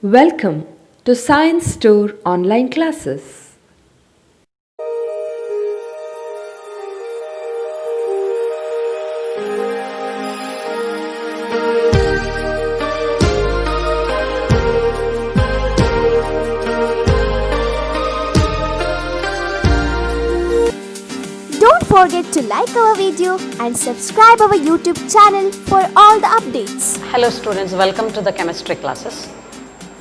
Welcome to Science Store online classes. Don't forget to like our video and subscribe our YouTube channel for all the updates. Hello students, welcome to the chemistry classes.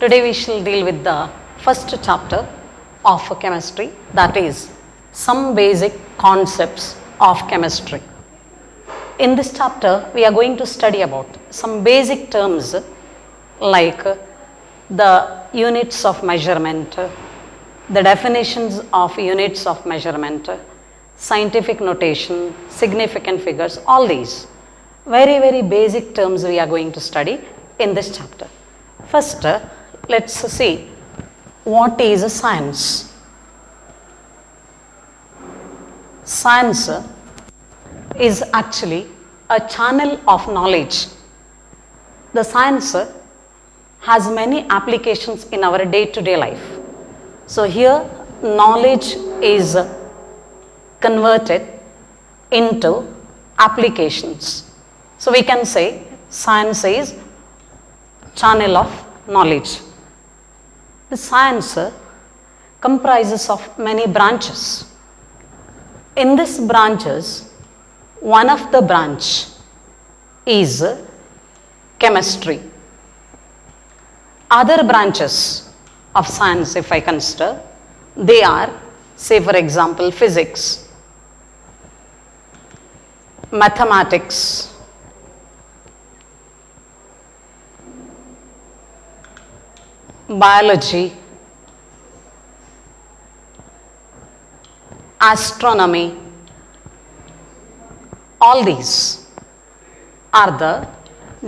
Today we shall deal with the first chapter of chemistry, that is some basic concepts of chemistry. In this chapter we are going to study about some basic terms like the units of measurement, the definitions of units of measurement, scientific notation, significant figures, all these very basic terms we are going to study in this chapter. First, let's see what is a science. Science is actually a channel of knowledge. The science has many applications in our day-to-day life. So here knowledge is converted into applications. So we can say science is channel of knowledge. The science comprises of many branches. In these branches, one of the branch is chemistry. Other branches of science, if I consider, they are, say for example, physics, mathematics, biology, astronomy. All these are the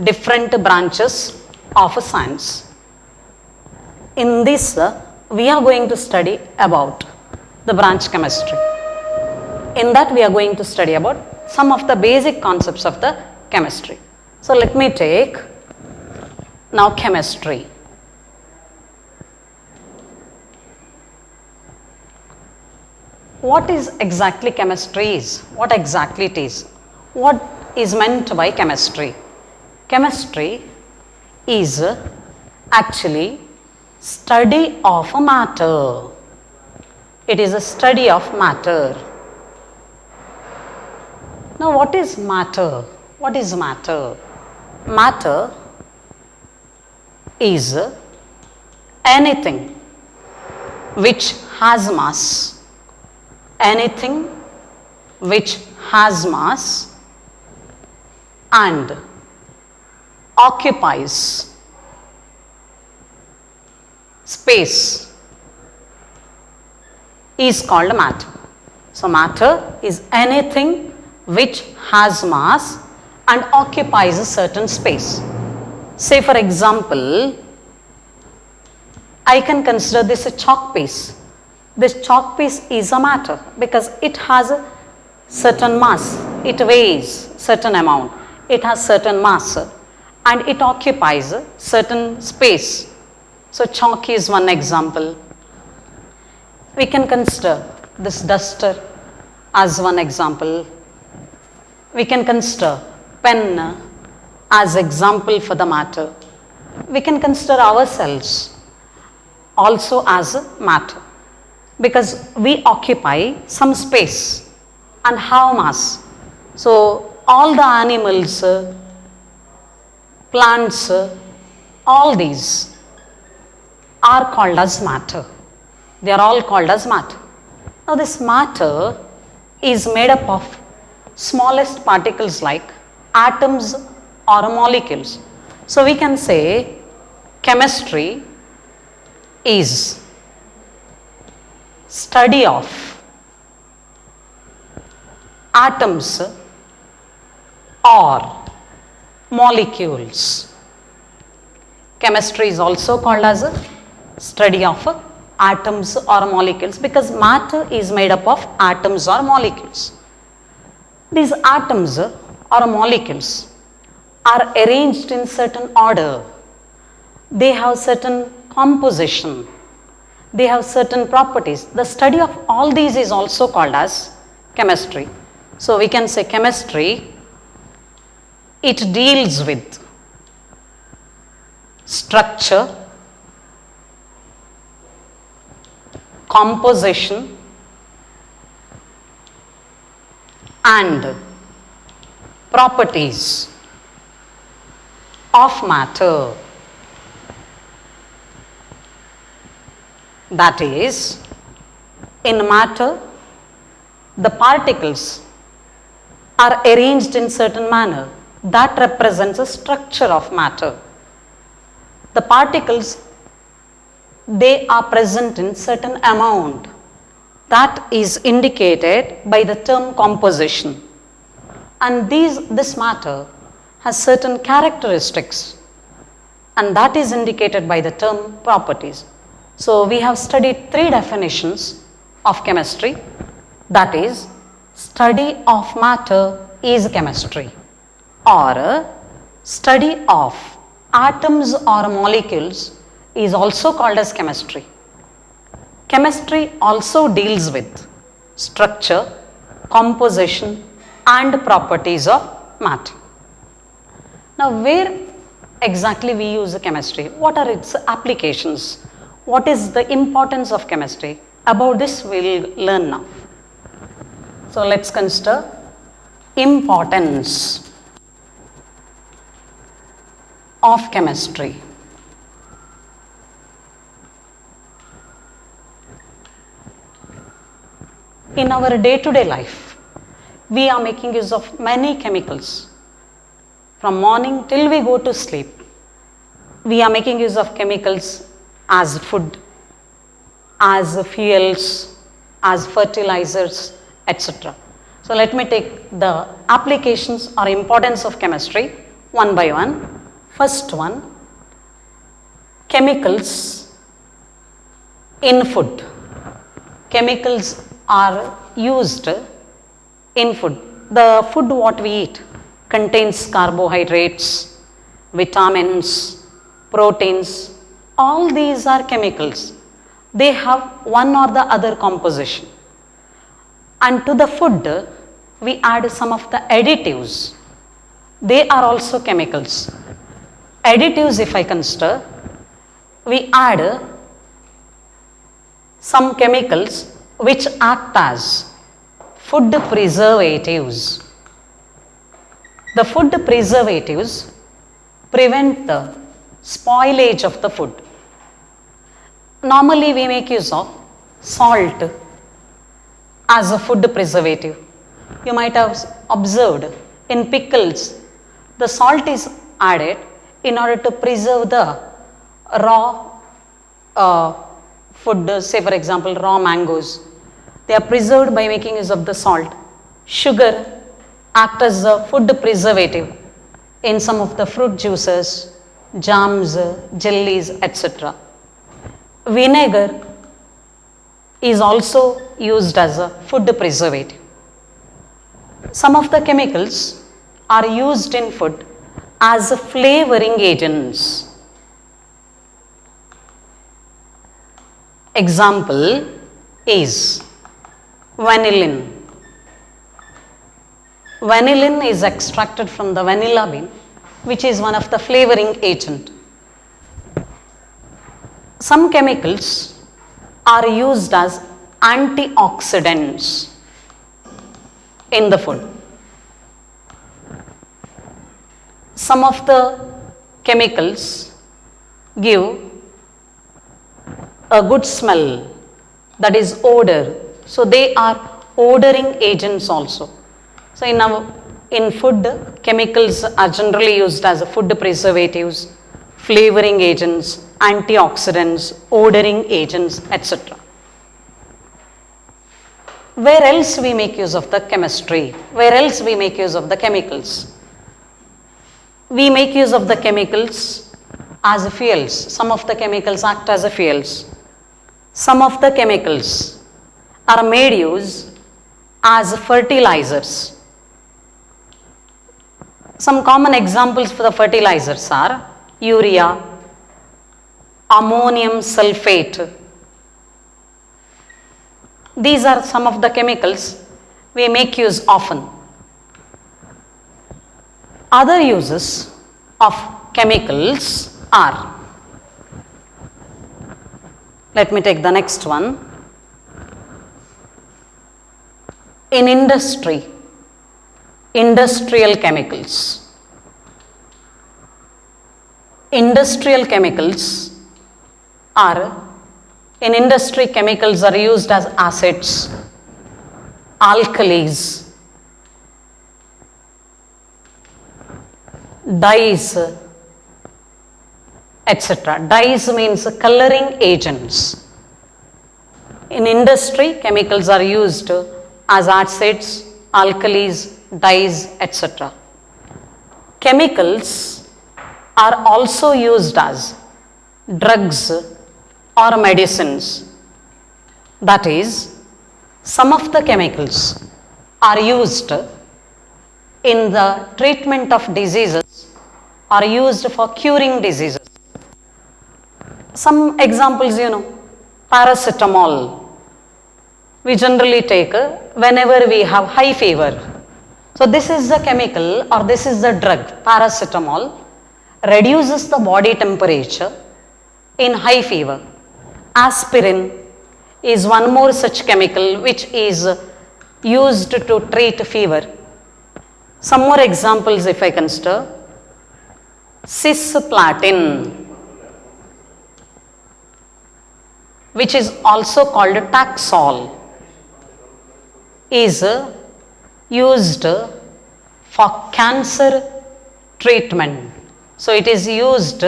different branches of a science. In this, we are going to study about the branch chemistry. In that, we are going to study about some of the basic concepts of the chemistry. So let me take now chemistry. What is exactly chemistry is? What exactly it is? What is meant by chemistry? Chemistry is actually study of a matter. It is a study of matter. Now what is matter? What is matter? Matter is anything which has mass. Anything which has mass and occupies space is called matter. So matter is anything which has mass and occupies a certain space. Say for example, I can consider this a chalk piece. This chalk piece is a matter because it has a certain mass, it weighs certain amount, it has certain mass and it occupies a certain space. So chalk is one example. We can consider this duster as one example. We can consider pen as example for the matter. We can consider ourselves also as a matter because we occupy some space and have mass. So all the animals, plants, all these are called as matter. They are all called as matter. Now this matter is made up of smallest particles like atoms or molecules. So we can say chemistry is study of atoms or molecules. Chemistry is also called as a study of atoms or molecules because matter is made up of atoms or molecules. These atoms or molecules are arranged in certain order they have certain composition, they have certain properties. The study of all these is also called as chemistry. So we can say chemistry, it deals with structure, composition, and properties of matter. That is, in matter, the particles are arranged in certain manner. That represents a structure of matter. The particles, they are present in certain amount. That is indicated by the term composition. And this matter has certain characteristics, and that is indicated by the term properties. So we have studied three definitions of chemistry. That is, study of matter is chemistry, or study of atoms or molecules is also called as chemistry. Chemistry also deals with structure, composition, and properties of matter. Now, where exactly we use chemistry? What are its applications? What is the importance of chemistry? About this we will learn now. So, let us consider importance of chemistry. In our day-to-day life, we are making use of many chemicals. From morning till we go to sleep, we are making use of chemicals as food, as fuels, as fertilizers, etc. So let me take the applications or importance of chemistry one by one. First one, chemicals in food. Chemicals are used in food. The food what we eat contains carbohydrates, vitamins, proteins. All these are chemicals. They have one or the other composition. And to the food, we add some of the additives. They are also chemicals. Additives, if I consider, we add some chemicals which act as food preservatives. The food preservatives prevent the spoilage of the food. Normally we make use of salt as a food preservative. You might have observed in pickles, the salt is added in order to preserve the raw food. Say for example, raw mangoes. They are preserved by making use of the salt. Sugar acts as a food preservative in some of the fruit juices, jams, jellies, etc. Vinegar is also used as a food preservative. Some of the chemicals are used in food as flavoring agents. Example is vanillin. Vanillin is extracted from the vanilla bean, which is one of the flavoring agent. Some chemicals are used as antioxidants in the food. Some of the chemicals give a good smell, that is odor. So they are odoring agents also. So in food, chemicals are generally used as food preservatives, flavoring agents, antioxidants, odoring agents, etc. Where else we make use of the chemistry? Where else we make use of the chemicals? We make use of the chemicals as fuels. Some of the chemicals act as fuels. Some of the chemicals are made use as fertilizers. Some common examples for the fertilizers are urea, ammonium sulfate. These are some of the chemicals we make use often. Other uses of chemicals are, let me take the next one. In industry, industrial chemicals. Industrial chemicals are, in industry chemicals are used as acids, alkalis, dyes, etc. Dyes means coloring agents. In industry, chemicals are used as acids, alkalis, dyes, etc. Chemicals are also used as drugs or medicines. That is, some of the chemicals are used in the treatment of diseases, are used for curing diseases. Some examples, paracetamol we generally take whenever we have high fever. So this is the chemical or this is the drug, paracetamol, reduces the body temperature in high fever. Aspirin is one more such chemical which is used to treat fever. Some more examples if I consider. Cisplatin, which is also called Taxol, is used for cancer treatment. So it is used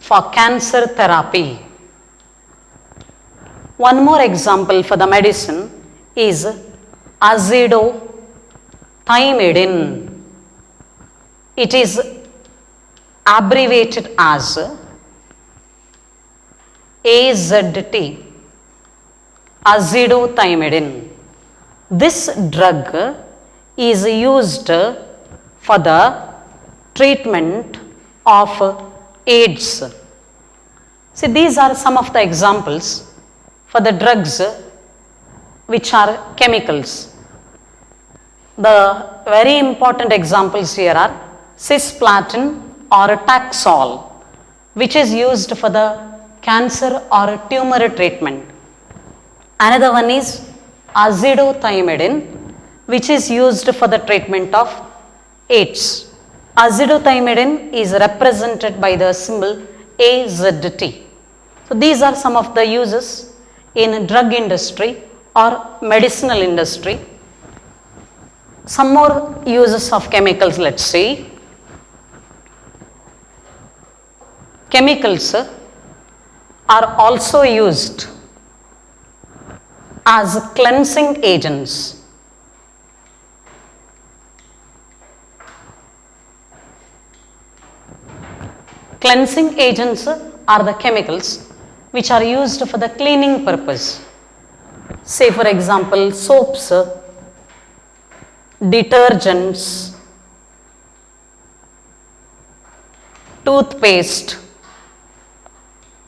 for cancer therapy. One more example for the medicine is azithromycin. It is abbreviated as AZT, azithromycin. This drug is used for the treatment of AIDS. See, these are some of the examples for the drugs which are chemicals. The very important examples here are cisplatin or Taxol, which is used for the cancer or tumor treatment. Another one is azithromycin, which is used for the treatment of AIDS. Azithromycin is represented by the symbol AZT. So these are some of the uses in drug industry or medicinal industry. Some more uses of chemicals, let's see. Chemicals are also used as cleansing agents. Cleansing agents are the chemicals which are used for the cleaning purpose. Say for example, soaps, detergents, toothpaste,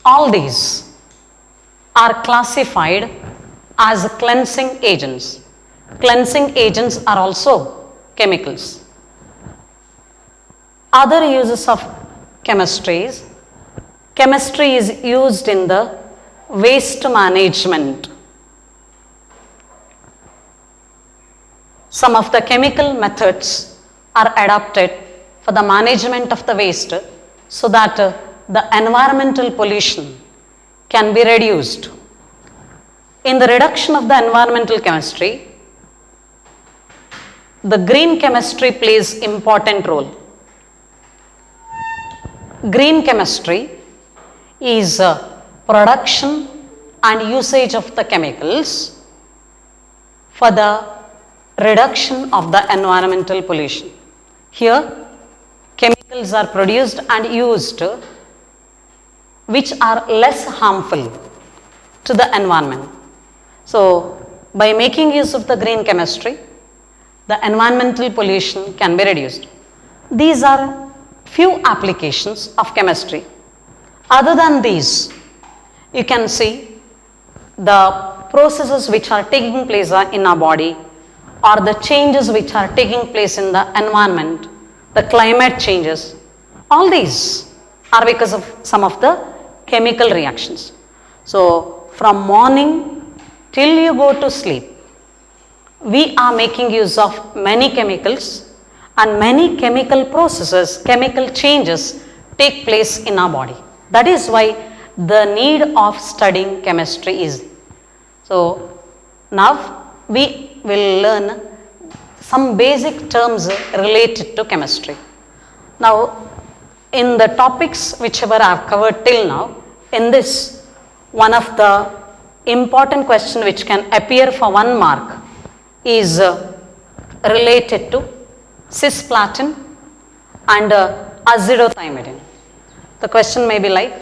all these are classified as cleansing agents. Cleansing agents are also chemicals. Other uses of chemistry is, chemistry is used in the waste management. Some of the chemical methods are adopted for the management of the waste so that the environmental pollution can be reduced. In the reduction of the environmental chemistry, the green chemistry plays important role. Green chemistry is production and usage of the chemicals for the reduction of the environmental pollution. Here, chemicals are produced and used which are less harmful to the environment. So, by making use of the green chemistry, the environmental pollution can be reduced. These are few applications of chemistry. Other than these, you can see the processes which are taking place in our body, or the changes which are taking place in the environment, the climate changes, all these are because of some of the chemical reactions. So, from morning till you go to sleep, we are making use of many chemicals, and many chemical processes, chemical changes take place in our body. That is why the need of studying chemistry is. So, now we will learn some basic terms related to chemistry. Now, in the topics whichever I have covered till now, in this, one of the important question which can appear for 1 mark is related to cisplatin and azidothymidine. The question may be like,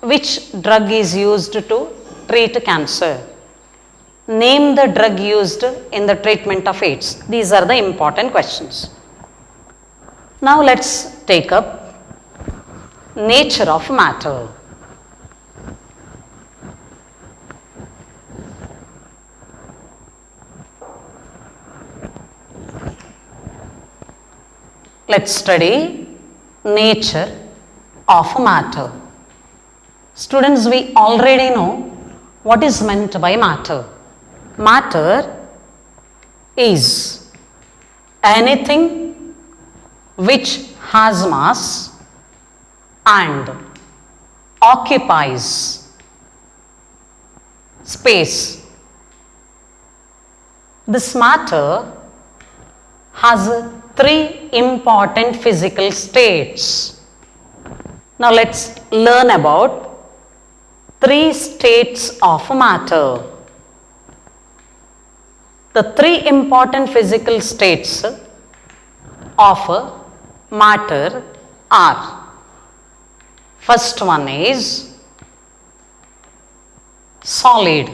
which drug is used to treat cancer? Name the drug used in the treatment of AIDS. These are the important questions. Now let's take up nature of matter. Let's study nature of matter. Students, we already know what is meant by matter. Matter is anything which has mass and occupies space. This matter has 3 important physical states. Now let's learn about 3 states of matter. The 3 important physical states of matter are: first one is solid,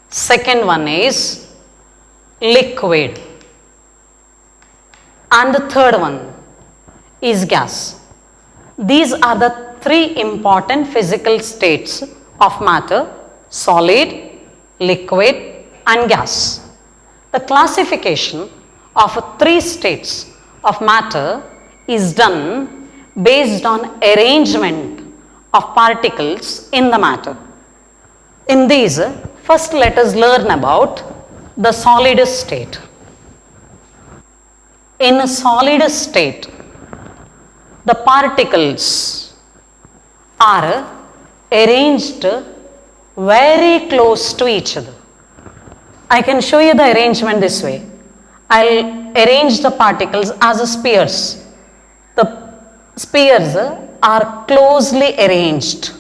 second one is liquid, and the third one is gas. These are the 3 important physical states of matter: solid, liquid, and gas. The classification of 3 states of matter is done based on arrangement of particles in the matter. In these, first let us learn about the solid state. In a solid state, the particles are arranged very close to each other. I can show you the arrangement this way. I'll arrange the particles as spheres. The spheres are closely arranged,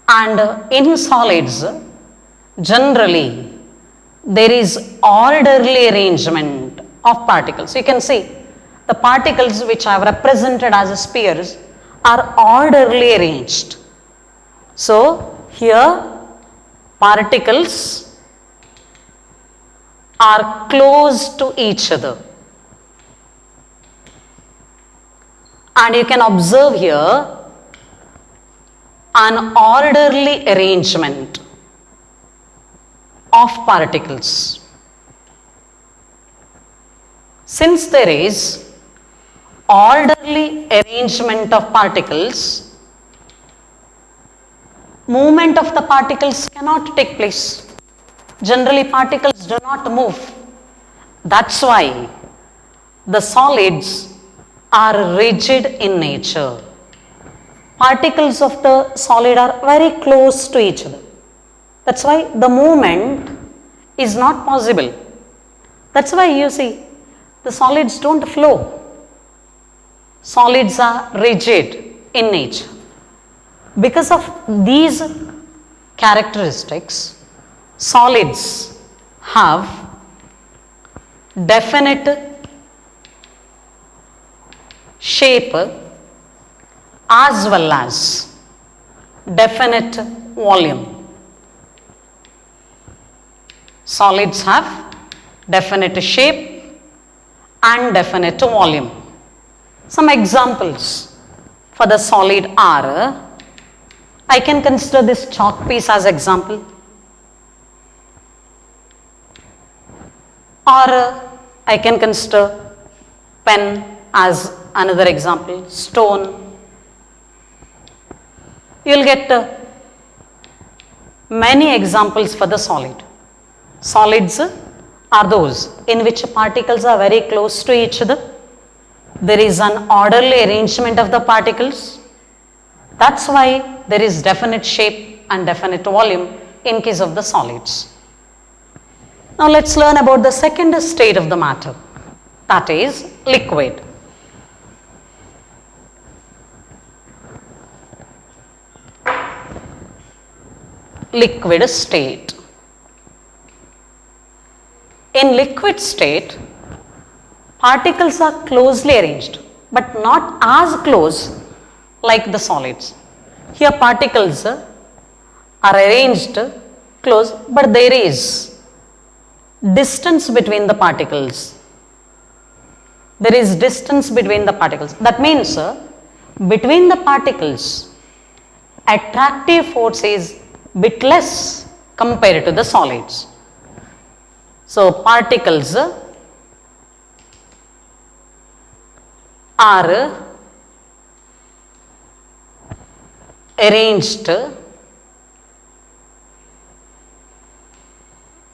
and in solids, generally there is orderly arrangement of particles. You can see the particles which I have represented as spheres are orderly arranged. So here particles are close to each other, and you can observe here an orderly arrangement of particles. Since there is orderly arrangement of particles, movement of the particles cannot take place. Generally, particles do not move. That's why the solids are rigid in nature. Particles of the solid are very close to each other. That's why the movement is not possible. That's why you see the solids don't flow. Solids are rigid in nature. Because of these characteristics, solids have definite shape as well as definite volume. Solids have definite shape and definite volume. Some examples for the solid are, I can consider this chalk piece as example, or I can consider pen as another example, stone. You will get many examples for the solid. Solids are those in which particles are very close to each other. There is an orderly arrangement of the particles. That's why there is definite shape and definite volume in case of the solids. Now let's learn about the second state of the matter, that is liquid. Liquid state. In liquid state, particles are closely arranged, but not as close like the solids. Here particles are arranged close, but there is distance between the particles. There is distance between the particles. That means between the particles, attractive force is bit less compared to the solids. So particles are arranged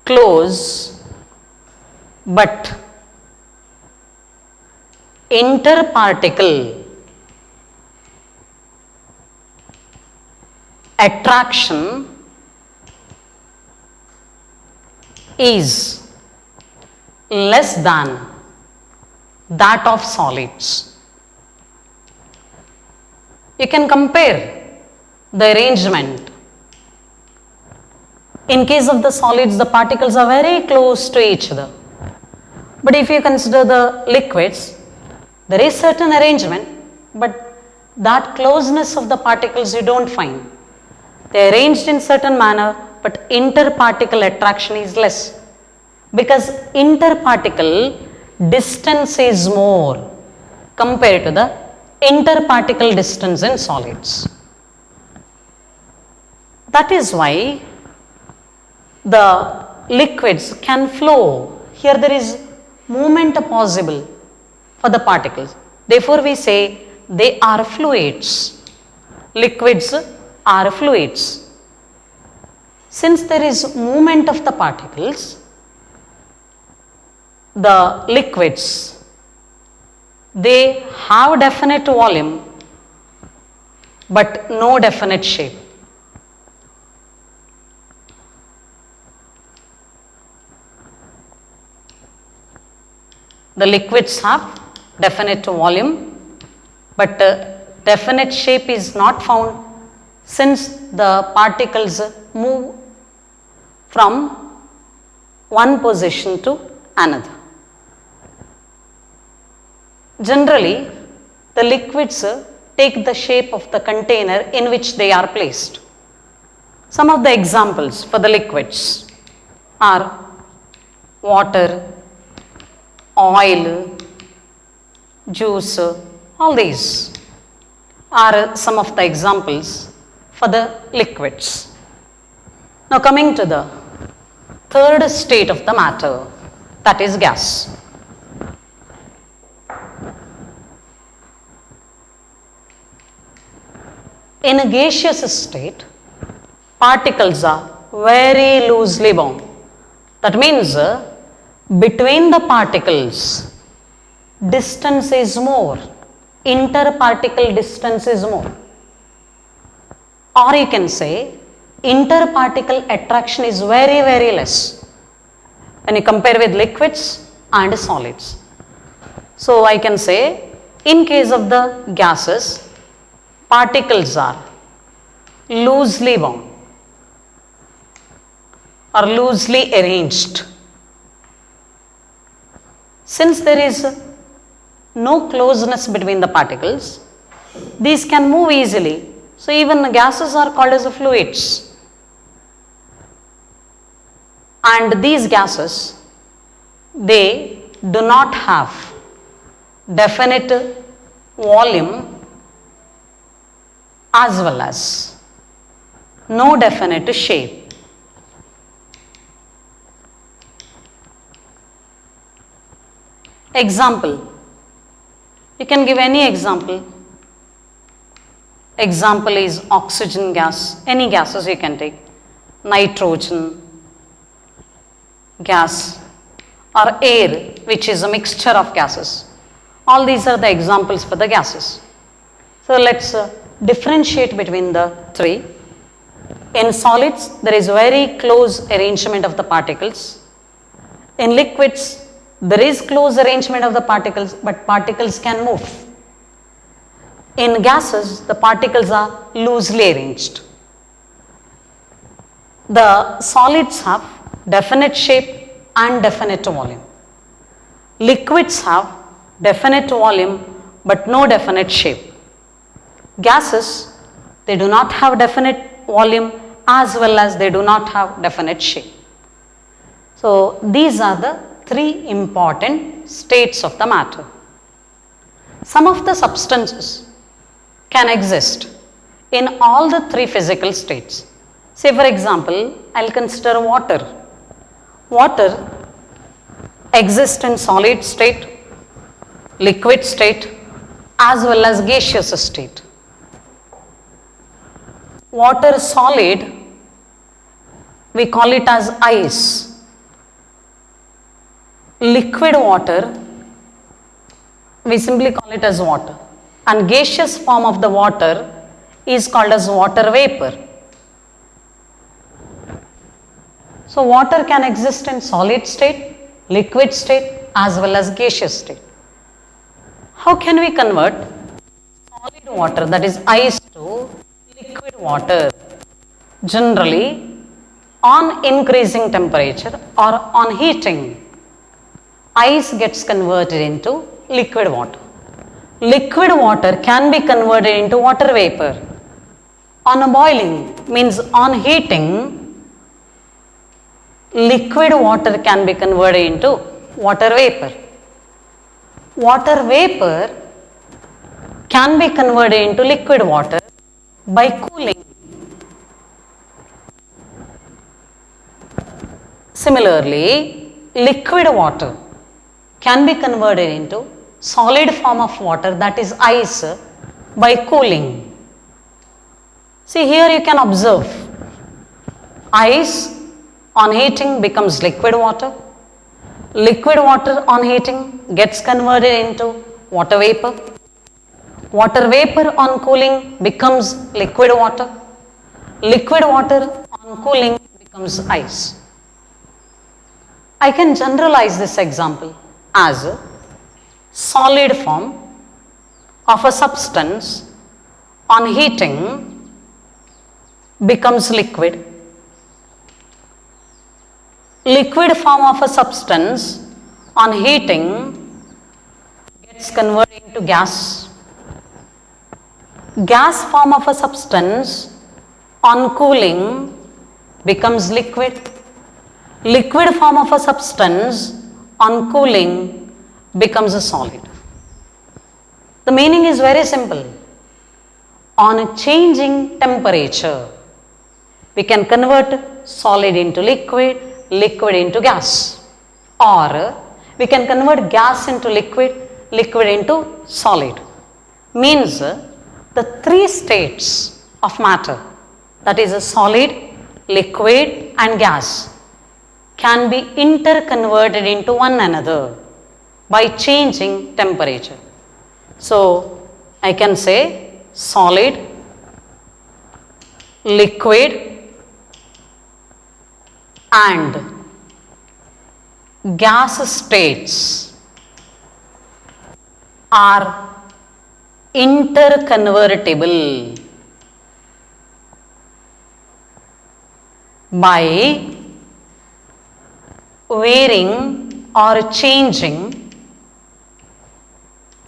close, but interparticle attraction is less than that of solids. You can compare the arrangement. In case of the solids, the particles are very close to each other. But if you consider the liquids, there is certain arrangement, but that closeness of the particles you don't find. They are arranged in certain manner, but interparticle attraction is less, because interparticle distance is more compared to the interparticle distance in solids. That is why the liquids can flow. Here there is movement possible for the particles. Therefore we say they are fluids. Liquids are fluids. Since there is movement of the particles, the liquids, they have definite volume but no definite shape. The liquids have definite volume, but definite shape is not found since the particles move from one position to another. Generally, the liquids take the shape of the container in which they are placed. Some of the examples for the liquids are water, oil, juice, all these are some of the examples for the liquids. Now coming to the third state of the matter, that is gas. In a gaseous state, particles are very loosely bound. That means between the particles, distance is more, interparticle distance is more. Or you can say interparticle attraction is very, very less when you compare with liquids and solids. So I can say in case of the gases, particles are loosely bound or loosely arranged. Since there is no closeness between the particles, these can move easily. So even the gases are called as the fluids. And these gases, they do not have definite volume as well as no definite shape. Example, you can give any example. Example is oxygen gas, any gases you can take, nitrogen gas or air, which is a mixture of gases. All these are the examples for the gases. So let's differentiate between the three. In solids, there is very close arrangement of the particles. In liquids, there is close arrangement of the particles, but particles can move. In gases, the particles are loosely arranged. The solids have definite shape and definite volume. Liquids have definite volume but no definite shape. Gases, they do not have definite volume as well as they do not have definite shape. So these are the three important states of the matter. Some of the substances can exist in all the three physical states. Say for example, I'll consider water. Water exists in solid state, liquid state as well as gaseous state. Water solid, we call it as ice. Liquid water, we simply call it as water. And gaseous form of the water is called as water vapor. So water can exist in solid state, liquid state as well as gaseous state. How can we convert solid water, that is ice, to liquid water? Generally, on increasing temperature or on heating, ice gets converted into liquid water. Liquid water can be converted into water vapor. On boiling, means on heating, liquid water can be converted into water vapor. Water vapor can be converted into liquid water by cooling. Similarly, liquid water can be converted into solid form of water, that is ice, by cooling. See, here you can observe ice on heating becomes liquid water. Liquid water on heating gets converted into water vapor. Water vapor on cooling becomes liquid water. Liquid water on cooling becomes ice. I can generalize this example as a solid form of a substance on heating becomes liquid. Liquid form of a substance on heating gets converted into gas. Gas form of a substance on cooling becomes liquid. Liquid form of a substance on cooling becomes a solid. The meaning is very simple. On a changing temperature, we can convert solid into liquid, liquid into gas, or we can convert gas into liquid, liquid into solid. Means the three states of matter, that is a solid, liquid and gas, can be interconverted into one another by changing temperature. So I can say solid, liquid and gas states are interconvertible by varying or changing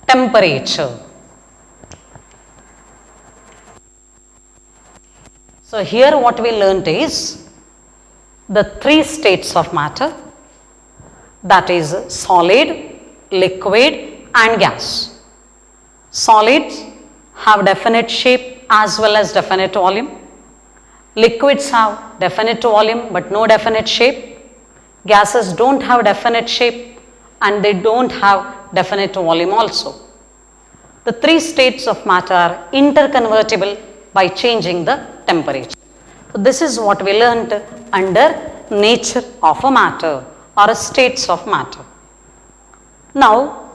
temperature. So here what we learnt is the three states of matter, that is solid, liquid and gas. Solids have definite shape as well as definite volume. Liquids have definite volume but no definite shape. Gases don't have definite shape and they don't have definite volume also. The three states of matter are interconvertible by changing the temperature. So this is what we learnt under nature of a matter or states of matter. Now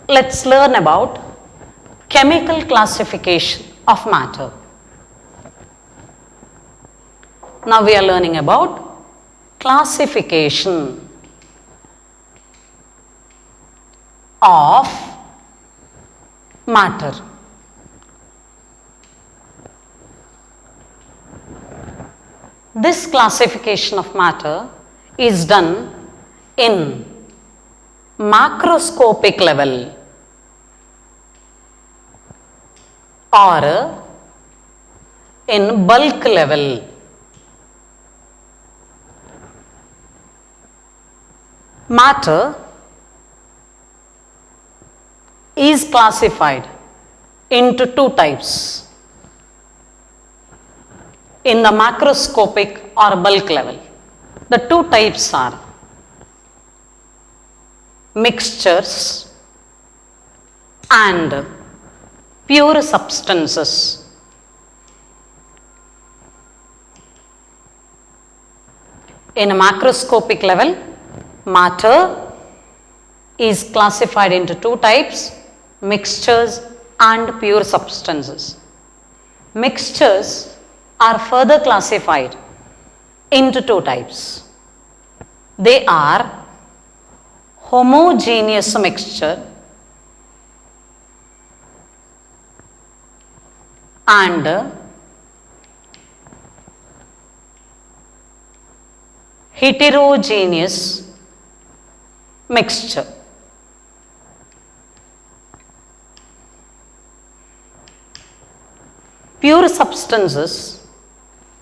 let's learn about chemical classification of matter. Now we are learning about classification of matter. This classification of matter is done in macroscopic level or in bulk level. Matter is classified into two types in the macroscopic or bulk level. The two types are mixtures and pure substances. In a macroscopic level, matter is classified into two types, mixtures and pure substances. Mixtures are further classified into two types. They are homogeneous mixture and heterogeneous mixture. Pure substances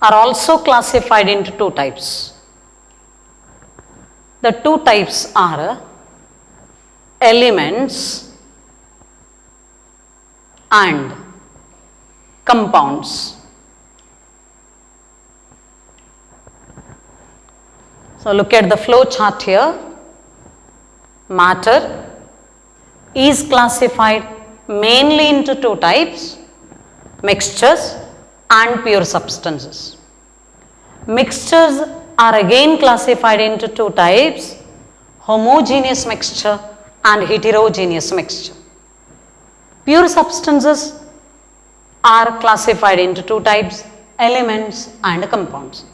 are also classified into two types. The two types are elements and compounds. So look at the flow chart here. Matter is classified mainly into two types, mixtures and pure substances. Mixtures are again classified into two types, homogeneous mixture and heterogeneous mixture. Pure substances are classified into two types, elements and compounds.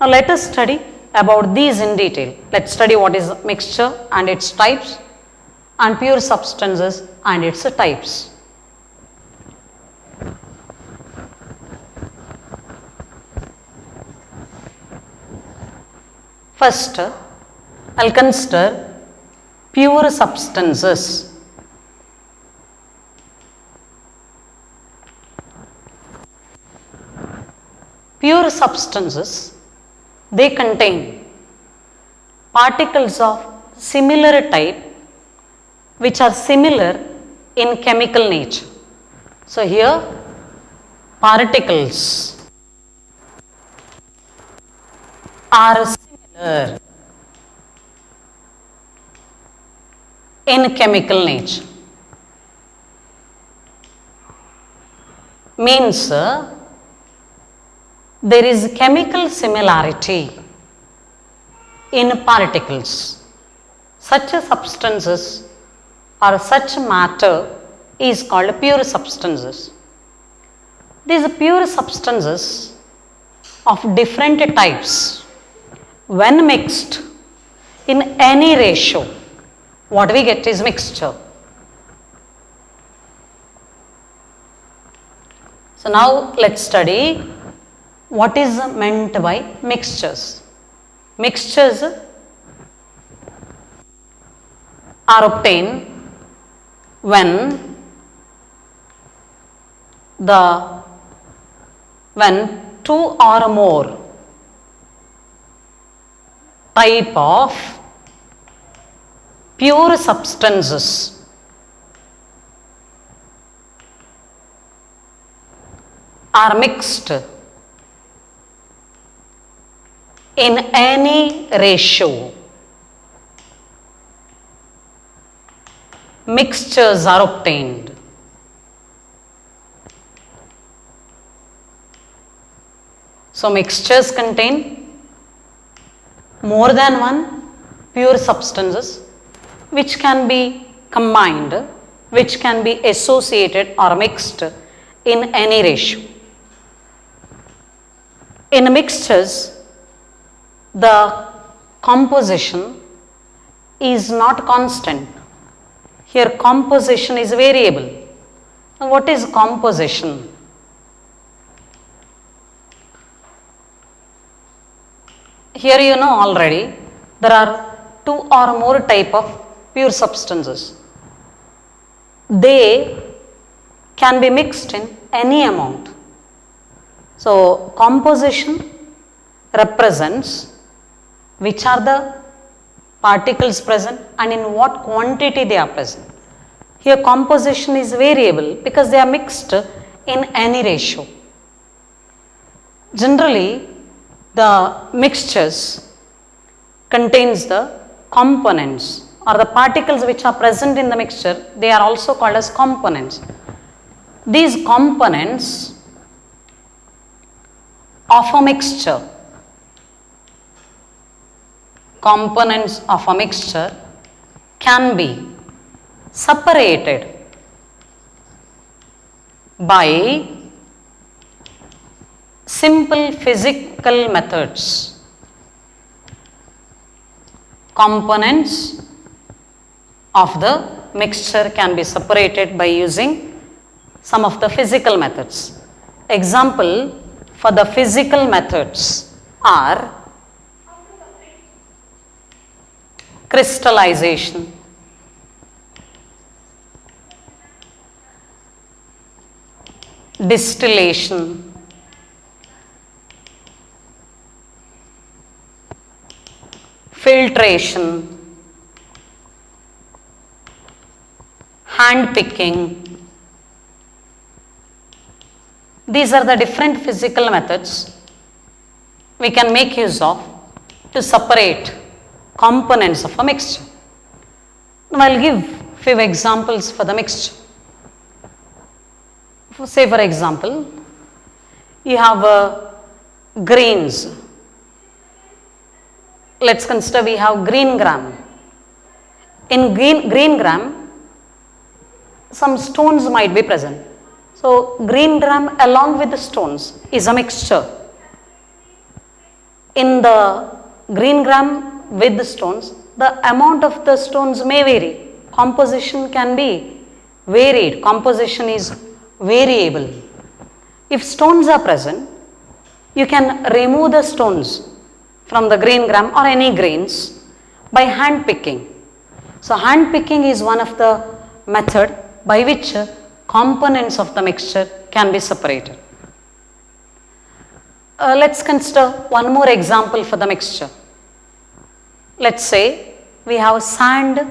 Now let us study about these in detail. Let's study what is mixture and its types and pure substances and its types. First, I will consider pure substances. Pure substances, they contain particles of similar type which are similar in chemical nature. So here particles are similar in chemical nature. Means there is chemical similarity in particles. Such substances or such matter is called pure substances. These pure substances of different types, when mixed in any ratio, what we get is mixture. So now let's study what is meant by mixtures. Mixtures are obtained when two or more type of pure substances are mixed in any ratio. Mixtures are obtained. So mixtures contain more than one pure substances which can be combined, which can be associated or mixed in any ratio. In mixtures, the composition is not constant. Here composition is variable. Now what is composition? Here you know already there are two or more type of pure substances. They can be mixed in any amount. So composition represents which are the particles present and in what quantity they are present. Here composition is variable because they are mixed in any ratio. Generally, the mixtures contains the components or the particles which are present in the mixture, they are also called as components. These components of a mixture, can be separated by simple physical methods. Components of the mixture can be separated by using some of the physical methods. Example for the physical methods are crystallization, distillation, filtration, hand picking. These are the different physical methods we can make use of to separate components of a mixture. Now I will give few examples for the mixture. Say for example, you have grains. Let's consider we have green gram. In green gram, some stones might be present. So green gram along with the stones is a mixture. In the green gram with the stones, the amount of the stones may vary. Composition can be varied. Composition is variable. If stones are present, you can remove the stones from the green gram or any grains by hand picking. So hand picking is one of the method by which components of the mixture can be separated. Let's consider one more example for the mixture. Let's say we have sand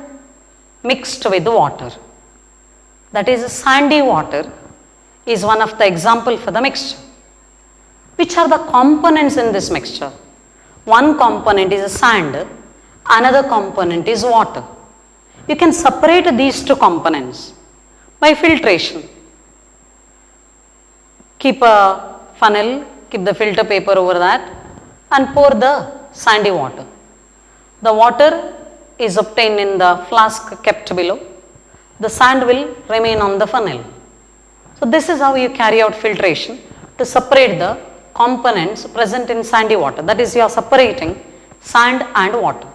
mixed with water. That is, sandy water is one of the example for the mixture. Which are the components in this mixture? One component is sand, another component is water. You can separate these two components by filtration. Keep a funnel, keep the filter paper over that and pour the sandy water. The water is obtained in the flask kept below. The sand will remain on the funnel. So this is how you carry out filtration to separate the components present in sandy water. That is, you are separating sand and water.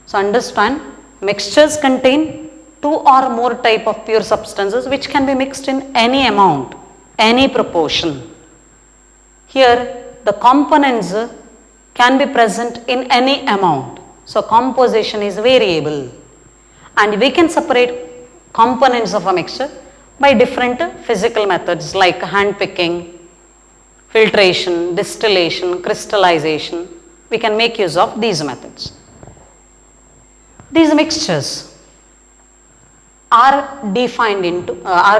So understand, mixtures contain two or more type of pure substances which can be mixed in any amount, any proportion. Here the components can be present in any amount. So composition is variable and we can separate components of a mixture by different physical methods like hand picking, filtration, distillation, crystallization. We can make use of these methods. These mixtures are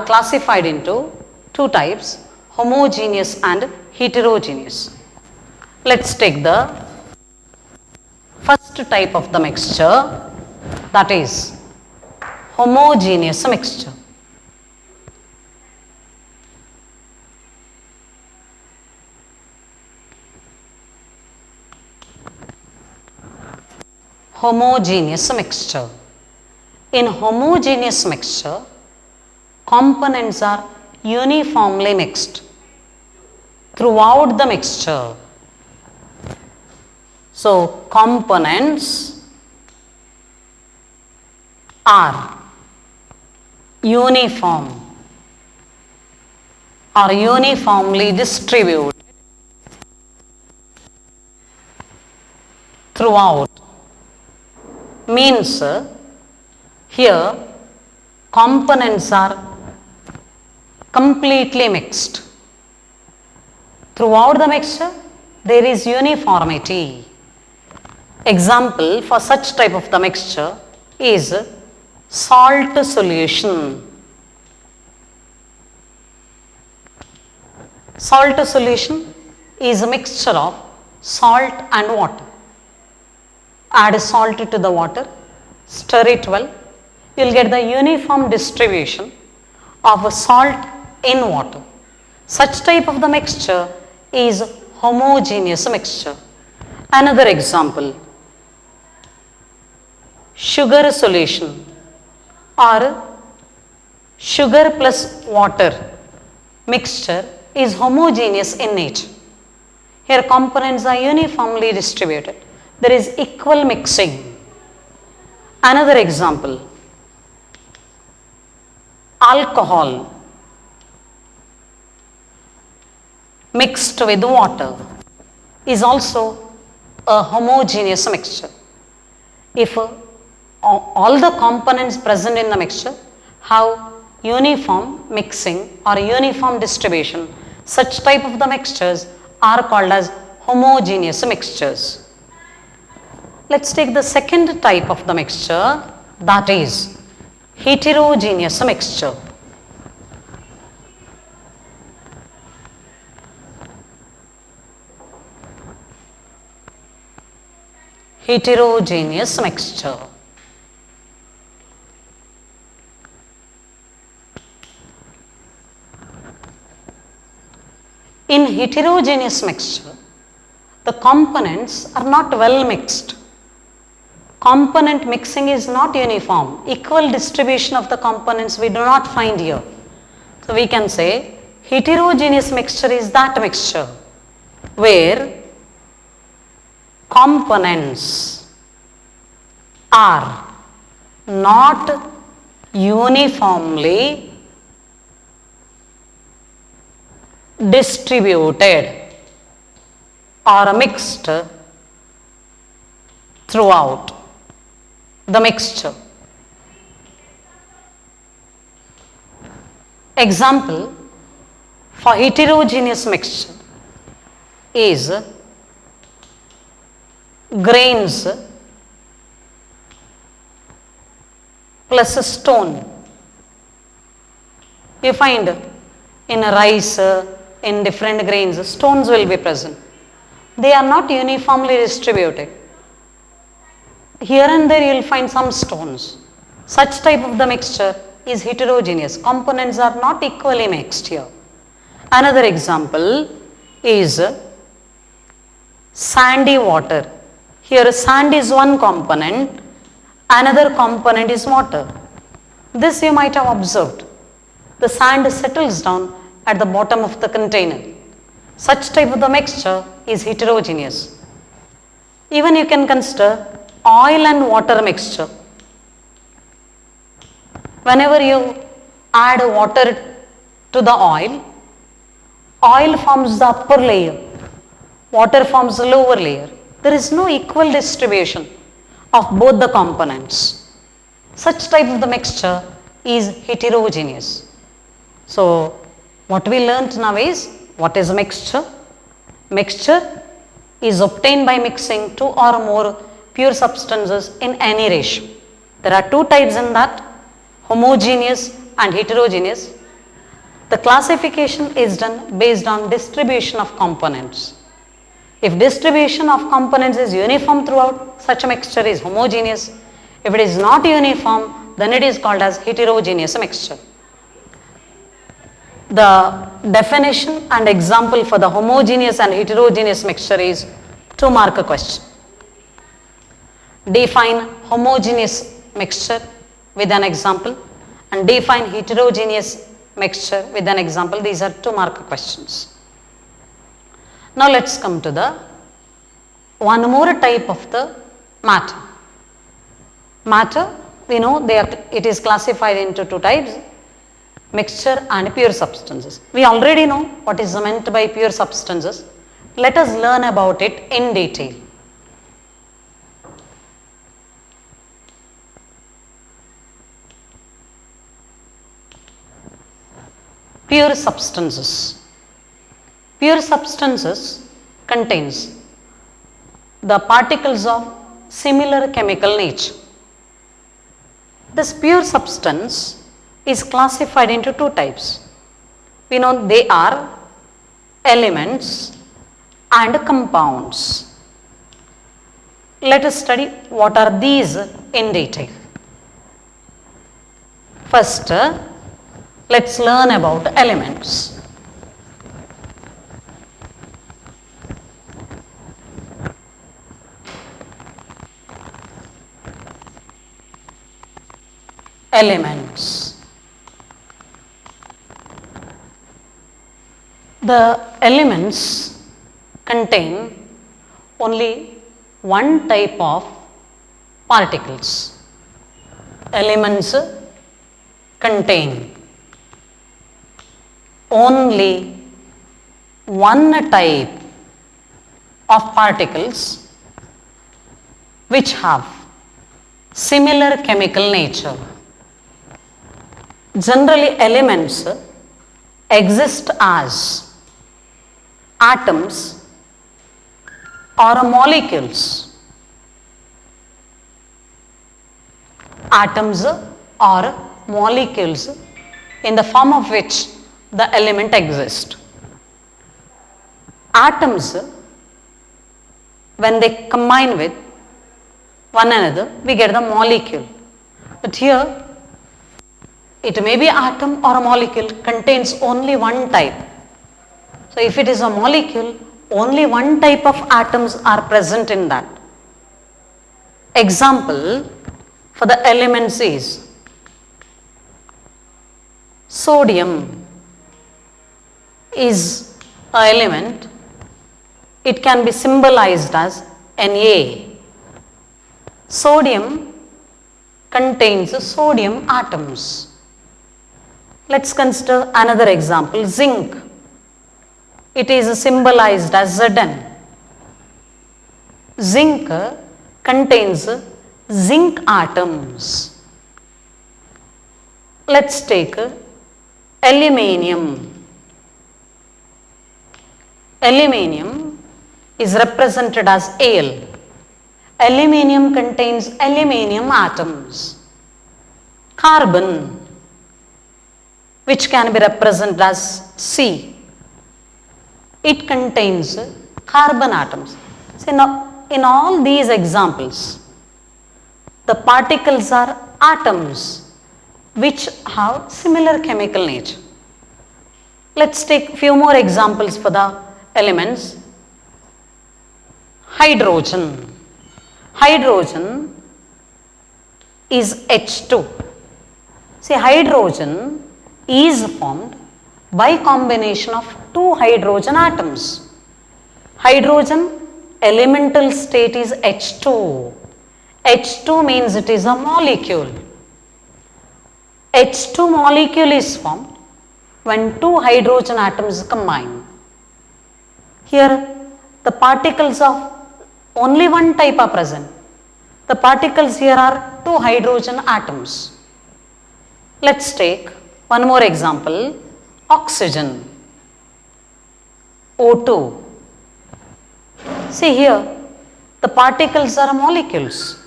classified into two types: homogeneous and heterogeneous. Let's take the first type of the mixture, that is homogeneous mixture. Homogeneous mixture. In homogeneous mixture, components are uniformly mixed throughout the mixture. So, components are uniform or uniformly distributed throughout. Means here components are completely mixed. Throughout the mixture there is uniformity. Example for such type of the mixture is salt solution. Salt solution is a mixture of salt and water. Add salt to the water, stir it well, you will get the uniform distribution of salt in water. Such type of the mixture is homogeneous mixture. Another example, sugar solution or sugar plus water mixture is homogeneous in nature. Here components are uniformly distributed. There is equal mixing. Another example, alcohol mixed with water is also a homogeneous mixture. If all the components present in the mixture have uniform mixing or uniform distribution, such type of the mixtures are called as homogeneous mixtures. Let's take the second type of the mixture, that is heterogeneous mixture. Heterogeneous mixture. In heterogeneous mixture, the components are not well mixed. Component mixing is not uniform. Equal distribution of the components we do not find here. So we can say heterogeneous mixture is that mixture where components are not uniformly distributed or mixed throughout the mixture. Example for heterogeneous mixture is grains plus stone. You find in rice, in different grains, stones will be present. They are not uniformly distributed. Here and there you will find some stones. Such type of the mixture is heterogeneous. Components are not equally mixed here. Another example is sandy water. Here sand is one component, another component is water. This you might have observed. The sand settles down at the bottom of the container. Such type of the mixture is heterogeneous. Even you can consider oil and water mixture. Whenever you add water to the oil, oil forms the upper layer, water forms the lower layer. There is no equal distribution of both the components. Such type of the mixture is heterogeneous. So, what we learnt now is, what is a mixture? Mixture is obtained by mixing two or more pure substances in any ratio. There are two types in that, homogeneous and heterogeneous. The The classification is done based on distribution of components. If distribution of components is uniform throughout, such a mixture is homogeneous. If it is not uniform, then it is called as heterogeneous mixture. The definition and example for the homogeneous and heterogeneous mixture is 2-mark question. Define homogeneous mixture with an example and define heterogeneous mixture with an example. These are 2-mark questions. Now let's come to the one more type of the matter. Matter, we know it is classified into 2 types, mixture and pure substances. We already know what is meant by pure substances. Let us learn about it in detail. Pure substances. Pure substances contains the particles of similar chemical nature. This pure substance is classified into 2 types. We know they are elements and compounds. Let us study what are these in detail. First, let's learn about elements. Elements. The elements contain only one type of particles. Elements contain only one type of particles which have similar chemical nature. Generally, elements exist as atoms or molecules. Atoms or molecules in the form of which the element exists. Atoms, when they combine with one another, we get the molecule. But here, it may be atom or a molecule, contains only one type. So if it is a molecule, only one type of atoms are present in that. Example for the elements is sodium is an element. It can be symbolized as Na. Sodium contains sodium atoms. Let's consider another example, zinc. It is symbolized as Zn. Zinc contains zinc atoms. Let's take aluminium. Aluminium is represented as Al. Aluminium contains aluminium atoms. Carbon, which can be represented as C, it contains carbon atoms. So now, in all these examples, the particles are atoms which have similar chemical nature. Let's take few more examples for the elements. Hydrogen. Hydrogen is H2. See, hydrogen is formed by combination of 2 hydrogen atoms. Hydrogen elemental state is H2. H2 means it is a molecule. H2 molecule is formed when 2 hydrogen atoms combine. Here the particles of only one type are present. The particles here are 2 hydrogen atoms. Let's take one more example, oxygen, O2. See here, the particles are molecules.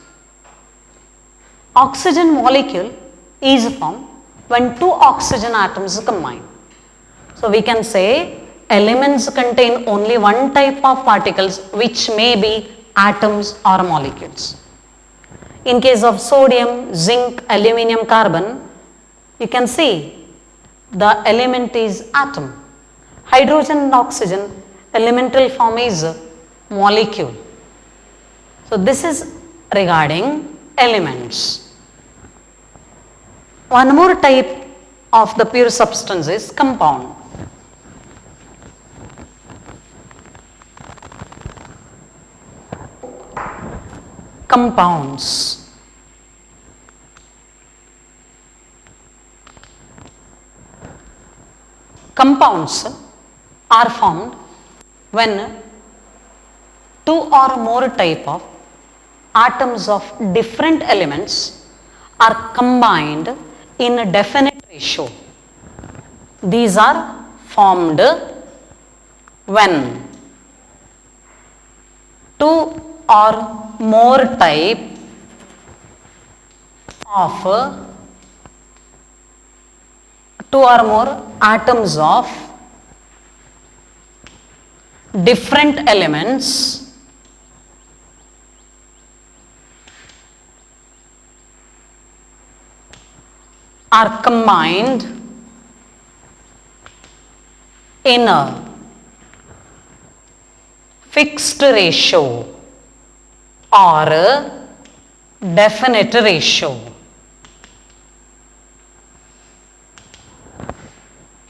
Oxygen molecule is formed when 2 oxygen atoms combine. So we can say elements contain only one type of particles which may be atoms or molecules. In case of sodium, zinc, aluminium, carbon, you can see the element is atom. Hydrogen and oxygen, elemental form is molecule. So this is regarding elements. One more type of the pure substance is compound. Compounds. Compounds are formed when two or more type of atoms of different elements are combined in a definite ratio. These are formed when two or more type of two or more atoms of different elements are combined in a fixed ratio or a definite ratio.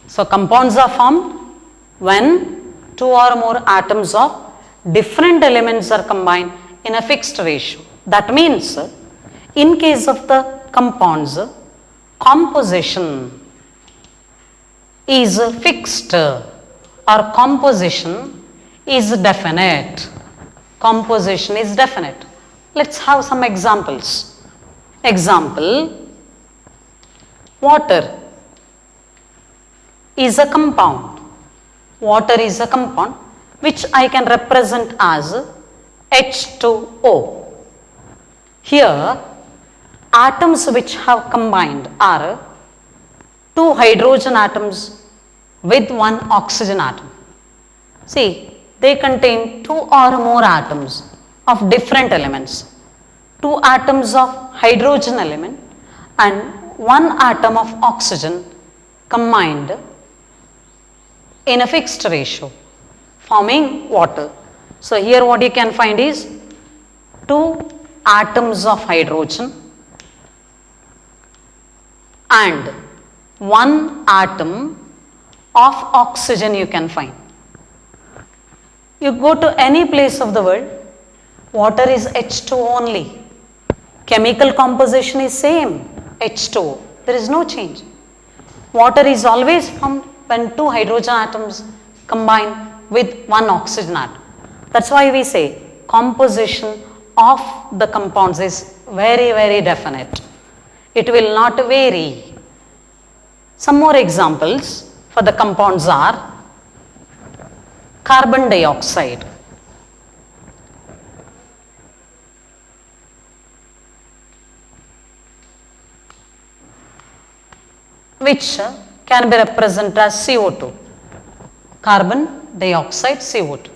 So compounds are formed when two or more atoms of different elements are combined in a fixed ratio. That means in case of the compounds, composition is fixed or composition is definite. Composition is definite. Let's have some examples. Example, water is a compound. Water is a compound which I can represent as H2O. Here, atoms which have combined are two hydrogen atoms with one oxygen atom. See, they contain two or more atoms of different elements. Two atoms of hydrogen element and one atom of oxygen combined in a fixed ratio, forming water. So here what you can find is two atoms of hydrogen and one atom of oxygen you can find. You go to any place of the world, water is H2O only. Chemical composition is same, H2O. There is no change. Water is always formed when two hydrogen atoms combine with one oxygen atom. That's why we say composition of the compounds is very, very definite. It will not vary. Some more examples for the compounds are carbon dioxide. Which can be represented as CO2. Carbon dioxide, CO2.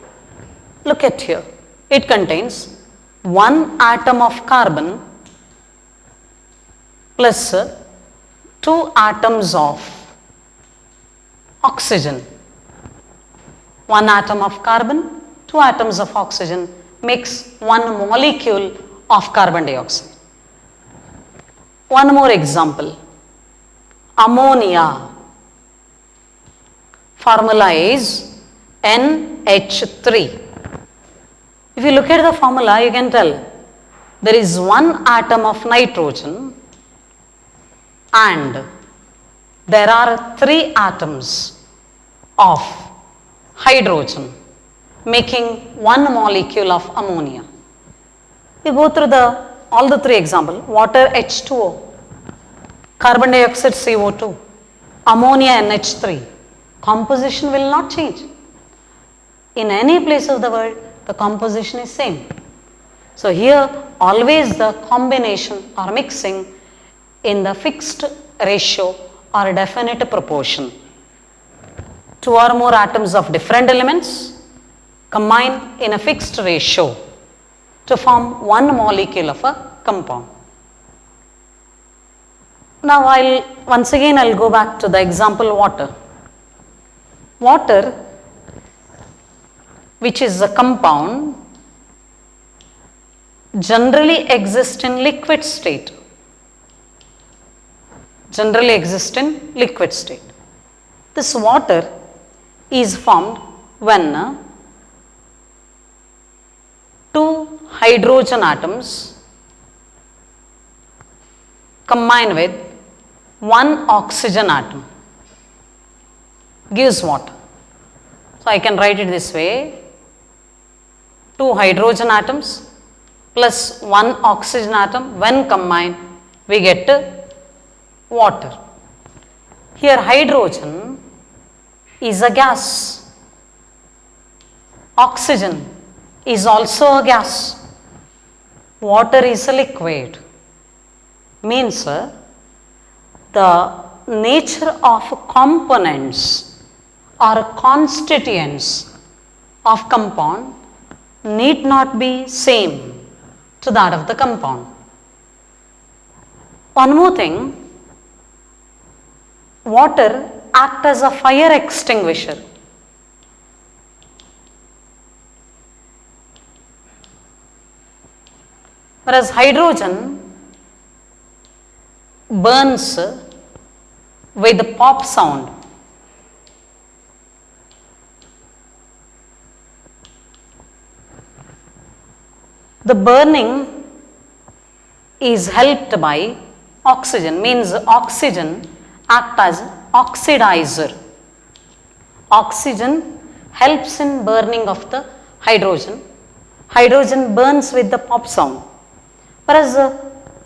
Look at here. It contains one atom of carbon plus two atoms of oxygen. One atom of carbon, two atoms of oxygen makes one molecule of carbon dioxide. One more example. Ammonia. Formula is NH3. If you look at the formula, you can tell there is one atom of nitrogen and there are three atoms of hydrogen making one molecule of ammonia. You go through all the three examples. Water H2O, carbon dioxide CO2, ammonia NH3. Composition will not change. In any place of the world, the composition is same. So here always the combination or mixing in the fixed ratio or definite proportion. two or more atoms of different elements combine in a fixed ratio to form one molecule of a compound. Now once again I'll go back to the example water. Water, which is a compound, generally exists in liquid state. Generally exist in liquid state. This water is formed when two hydrogen atoms combine with one oxygen atom gives water. So I can write it this way: two hydrogen atoms plus one oxygen atom, when combined we get water. Here hydrogen is a gas, oxygen is also a gas, water is a liquid. Means the nature of components or constituents of compound need not be same to that of the compound. One more thing, water acts as a fire extinguisher. Whereas hydrogen burns with the pop sound. The burning is helped by oxygen, means oxygen acts as oxidizer. Oxygen helps in burning of the hydrogen. Hydrogen burns with the pop sound. Whereas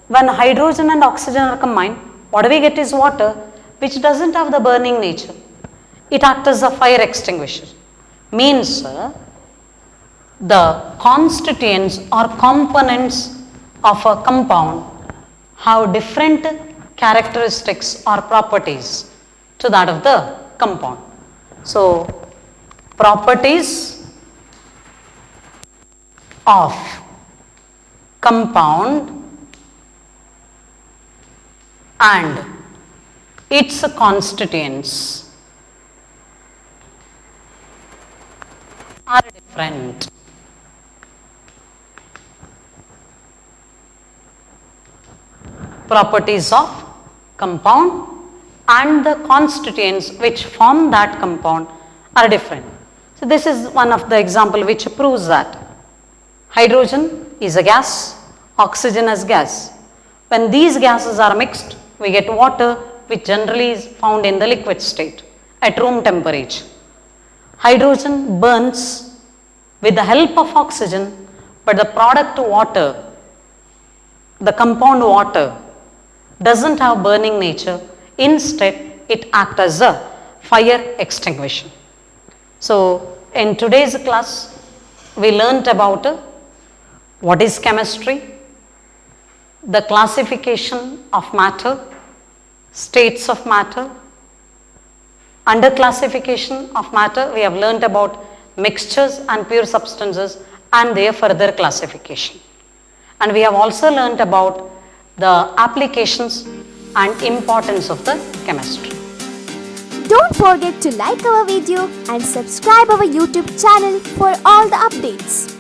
when hydrogen and oxygen are combined, what we get is water, which doesn't have the burning nature. It acts as a fire extinguisher. Means the constituents or components of a compound have different characteristics or properties to that of the compound. So, properties of compound and its constituents are different. Properties of compound and the constituents which form that compound are different. So this is one of the example which proves that hydrogen is a gas, oxygen is gas. When these gases are mixed, we get water, which generally is found in the liquid state at room temperature. Hydrogen burns with the help of oxygen, but the product water, the compound water, doesn't have burning nature. Instead, it acts as a fire extinguisher. So, in today's class, we learnt about what is chemistry, the classification of matter, states of matter. Under classification of matter, we have learnt about mixtures and pure substances and their further classification. And we have also learnt about the applications and importance of the chemistry. Don't forget to like our video and subscribe our YouTube channel for all the updates.